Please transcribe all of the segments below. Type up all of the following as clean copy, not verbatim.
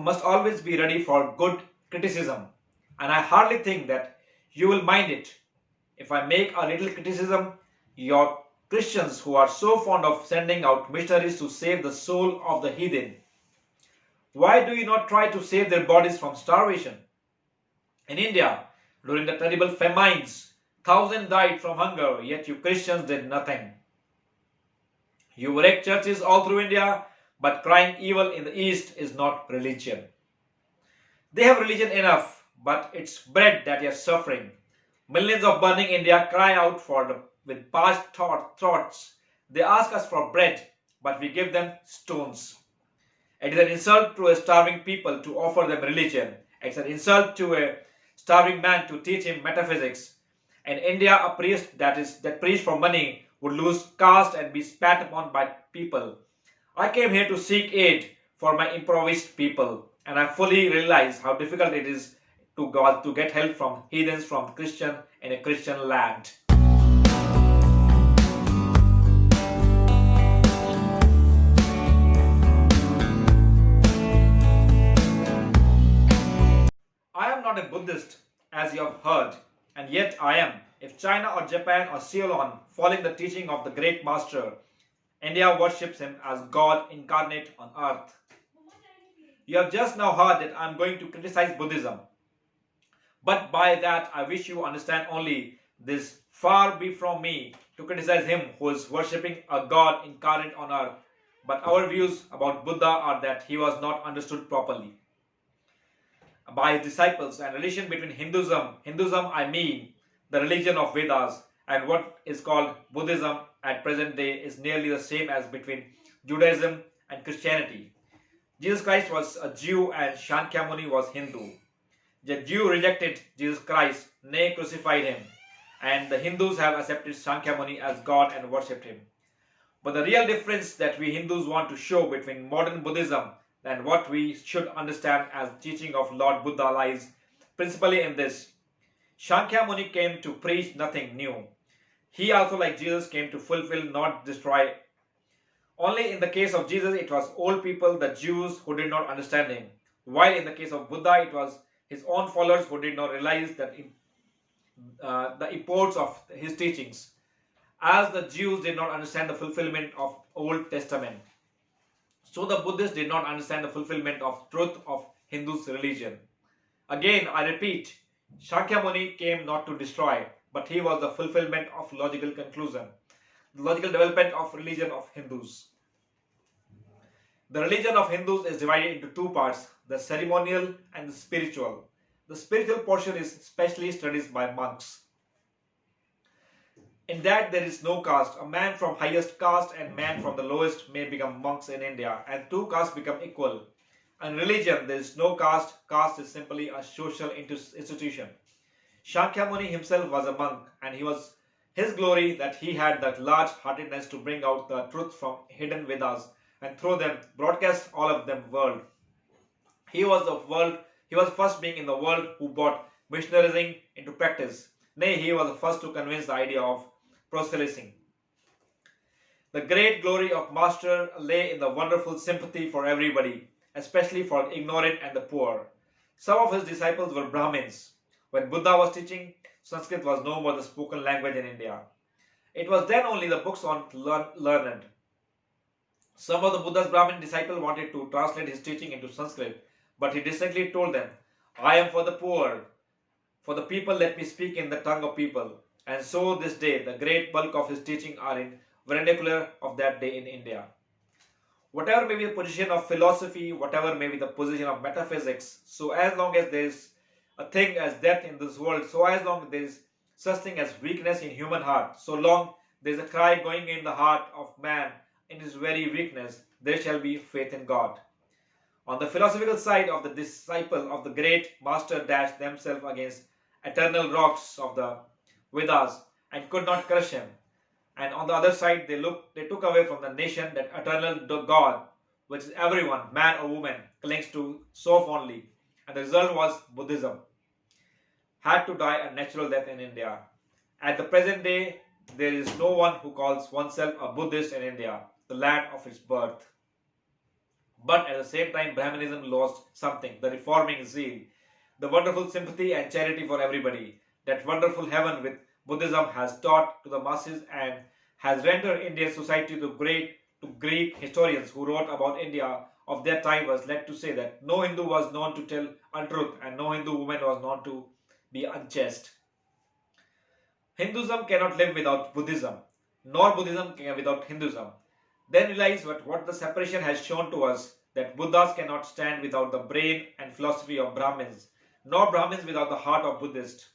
must always be ready for good criticism, and I hardly think that you will mind it if I make a little criticism. Your Christians who are so fond of sending out missionaries to save the soul of the heathen, why do you not try to save their bodies from starvation? In India, during the terrible famines, thousands died from hunger, yet you Christians did nothing. You erect churches all through India, but crying evil in the East is not religion. They have religion enough, but it's bread that is suffering. Millions of burning India cry out with parched throats. They ask us for bread, but we give them stones. It is an insult to a starving people to offer them religion. It's an insult to a starving man to teach him metaphysics. In India, a priest that preached for money would lose caste and be spat upon by people. I came here to seek aid for my impoverished people, and I fully realize how difficult it is to God to get help from heathens from Christian in a Christian land. I am not a Buddhist, as you have heard, and yet I am. If China or Japan or Ceylon, following the teaching of the great master, India worships him as God incarnate on earth. You have just now heard that I am going to criticize Buddhism. But by that I wish you understand only this: far be from me to criticize him who is worshipping a God incarnate on earth. But our views about Buddha are that he was not understood properly by his disciples, and relation between Hinduism I mean the religion of Vedas, and what is called Buddhism at present day is nearly the same as between Judaism and Christianity. Jesus Christ was a Jew and Shakyamuni was Hindu. The Jew rejected Jesus Christ, nay crucified him, and the Hindus have accepted Shakyamuni as God and worshipped him. But the real difference that we Hindus want to show between modern Buddhism and what we should understand as teaching of Lord Buddha lies principally in this: Shakyamuni came to preach nothing new. He also, like Jesus, came to fulfill, not destroy. Only in the case of Jesus, it was old people, the Jews, who did not understand him, while in the case of Buddha, it was his own followers who did not realize that the importance of his teachings, as the Jews did not understand the fulfillment of Old Testament. So the Buddhists did not understand the fulfillment of truth of Hindu's religion. Again, I repeat, Shakyamuni came not to destroy, but he was the fulfillment of logical conclusion, the logical development of religion of Hindus. The religion of Hindus is divided into two parts: the ceremonial and the spiritual. The spiritual portion is specially studied by monks. In that there is no caste. A man from highest caste and man from the lowest may become monks in India, and two castes become equal. In religion there is no caste. Caste is simply a social institution. Shakyamuni himself was a monk, and he was his glory that he had that large heartedness to bring out the truth from hidden Vedas and through them broadcast all of them world. He was first being in the world who brought missionarying into practice. Nay, he was the first to convince the idea of proselytizing. The great glory of Master lay in the wonderful sympathy for everybody, especially for ignorant and the poor. Some of his disciples were Brahmins. When Buddha was teaching, Sanskrit was no more the spoken language in India. It was then only the books on learned. Some of the Buddha's Brahmin disciples wanted to translate his teaching into Sanskrit, but he distinctly told them, I am for the poor. For the people let me speak in the tongue of people. And so this day, the great bulk of his teaching are in vernacular of that day in India. Whatever may be the position of philosophy, whatever may be the position of metaphysics, so as long as there is a thing as death in this world, so as long as there is such thing as weakness in human heart, so long there is a cry going in the heart of man in his very weakness, there shall be faith in God. On the philosophical side of the disciple of the great master dashed themselves against eternal rocks of the Vedas and could not crush him. And on the other side, they took away from the nation that eternal God, which is everyone, man or woman, clings to so fondly. And the result was Buddhism had to die a natural death in India. At the present day, there is no one who calls oneself a Buddhist in India, the land of its birth. But at the same time, Brahmanism lost something, the reforming zeal, the wonderful sympathy and charity for everybody. That wonderful heaven with Buddhism has taught to the masses and has rendered Indian society to Greek historians who wrote about India of their time was led to say that no Hindu was known to tell untruth and no Hindu woman was known to be unchaste. Hinduism cannot live without Buddhism, nor Buddhism can without Hinduism. Then realize what the separation has shown to us, that Buddhas cannot stand without the brain and philosophy of Brahmins, nor Brahmins without the heart of Buddhists.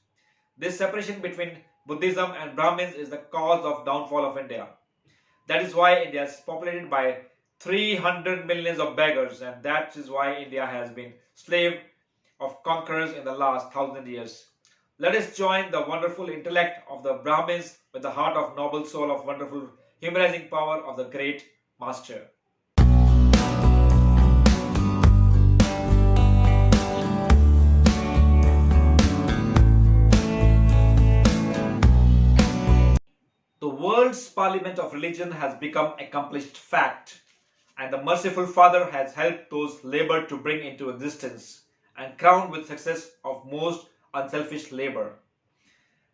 This separation between Buddhism and Brahmins is the cause of downfall of India. That is why India is populated by 300 millions of beggars, and that is why India has been slave of conquerors in the last 1,000 years. Let us join the wonderful intellect of the Brahmins with the heart of noble soul of wonderful humanizing power of the great master. The world's parliament of religion has become accomplished fact, and the merciful Father has helped those labored to bring into existence, and crowned with success of most unselfish labor.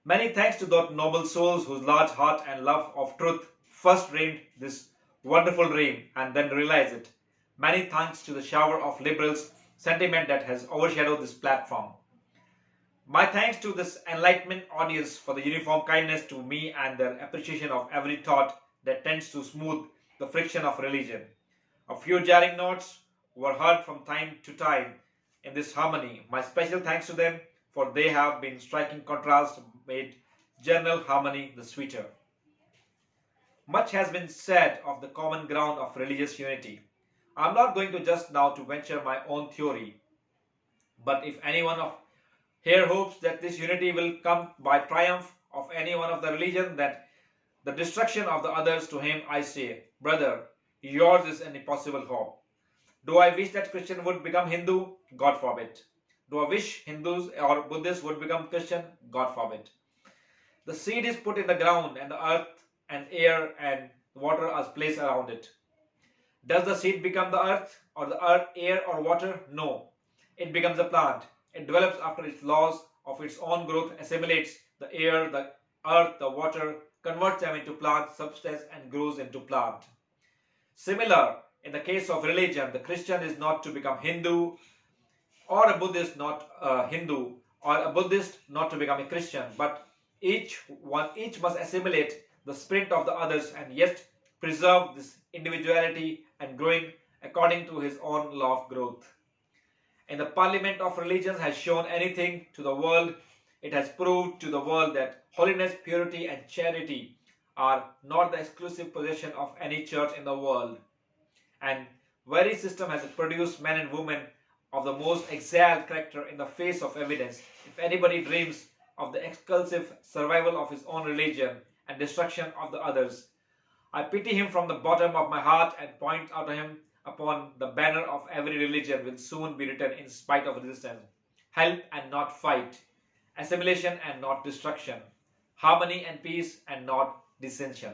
Many thanks to those noble souls whose large heart and love of truth first dreamed this wonderful dream and then realized it. Many thanks to the shower of liberals sentiment that has overshadowed this platform. My thanks to this enlightenment audience for the uniform kindness to me and their appreciation of every thought that tends to smooth the friction of religion. A few jarring notes were heard from time to time in this harmony. My special thanks to them, for they have been striking contrast, made general harmony the sweeter. Much has been said of the common ground of religious unity. I am not going to just now to venture my own theory, but if anyone of here hopes that this unity will come by triumph of any one of the religion, that the destruction of the others, to him I say, brother, yours is an impossible hope. Do I wish that Christian would become Hindu? God forbid. Do I wish Hindus or Buddhists would become Christian? God forbid. The seed is put in the ground, and the earth and air and water are placed around it. Does the seed become the earth, or the earth, air, or water? No. It becomes a plant. It develops after its laws of its own growth, assimilates the air, the earth, the water, converts them into plant substance and grows into plant. Similar, in the case of religion, the Christian is not to become Hindu, or a Buddhist not a Hindu, or a Buddhist not to become a Christian, but each must assimilate the spirit of the others and yet preserve this individuality and growing according to his own law of growth. In the parliament of religions has shown anything to the world, it has proved to the world that holiness, purity and charity are not the exclusive possession of any church in the world. And very system has produced men and women of the most exalted character in the face of evidence. If anybody dreams of the exclusive survival of his own religion and destruction of the others, I pity him from the bottom of my heart and point out to him upon the banner of every religion will soon be written in spite of resistance. Help and not fight. Assimilation and not destruction. Harmony and peace and not dissension.